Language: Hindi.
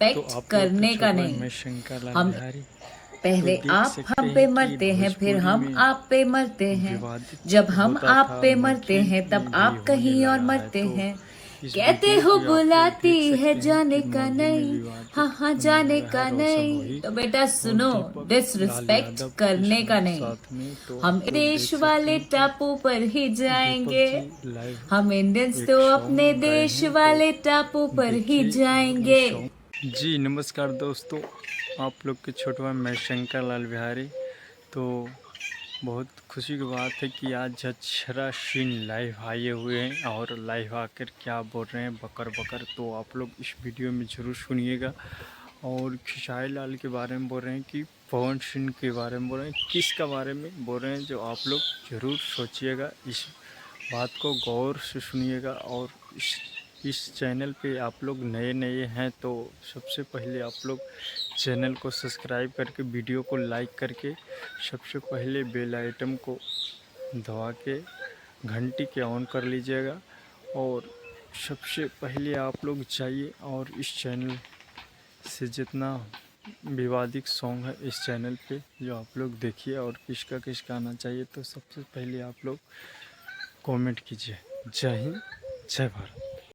तो रिस्पेक्ट आप लोग के करने का छोटू भाई नहीं। मैं शंकर लाल हम बिहारी। तो पहले देख आप सकते हम हैं पे कि मरते हैं, फिर भोजपुरी हम में आप पे मरते हैं। जब विवादित हम होता आप था, पे मरते मैथिली हैं तब में भी आप होने कहीं और लगा है। मरते तो हैं। इस कहते वीडियो हो पे आप लोग बुलाती देख है सकते हैं जाने कि का मौगी में नहीं, हाँ विवादित हाँ होने जाने लगा है का रोशन नहीं। रोही तो बेटा और सुनो, दीपक लाल डिसरिस्पेक्ट यादव के करने का नहीं। साथ में। तो हम आप लोग देश देख सकते वाले हैं कि टापू पर ही दीपक जाएंगे। जी लाइव हम इंडियंस एक तो अपने सॉन्ग गाए देश हैं, तो वाले टापू पर ही देखिए और ये जाएंगे। सॉन्ग। जी नमस्कार दोस्तों, आप लोग के छोटू भाई मैं शंकर लाल बिहारी। तो बहुत खुशी की बात है कि आज अक्षरा सिंह लाइव आए हुए हैं और लाइव आकर क्या बोल रहे हैं बकर बकर। तो आप लोग इस वीडियो में ज़रूर सुनिएगा। और खेसारी लाल के बारे में बोल रहे हैं कि पवन सिंह के बारे में बोल रहे हैं, किसका बारे में बोल रहे हैं, जो आप लोग ज़रूर सोचिएगा, इस बात को गौर से सुनिएगा। और इस चैनल पे आप लोग नए नए हैं तो सबसे पहले आप लोग चैनल को सब्सक्राइब करके वीडियो को लाइक करके सबसे पहले बेल आइटम को दबा के घंटी के ऑन कर लीजिएगा। और सबसे पहले आप लोग जाइए और इस चैनल से जितना विवादित सॉन्ग है इस चैनल पे जो आप लोग देखिए और किसका किसका आना चाहिए। तो सबसे पहले आप लोग कमेंट कीजिए। जय हिंद, जय भारत।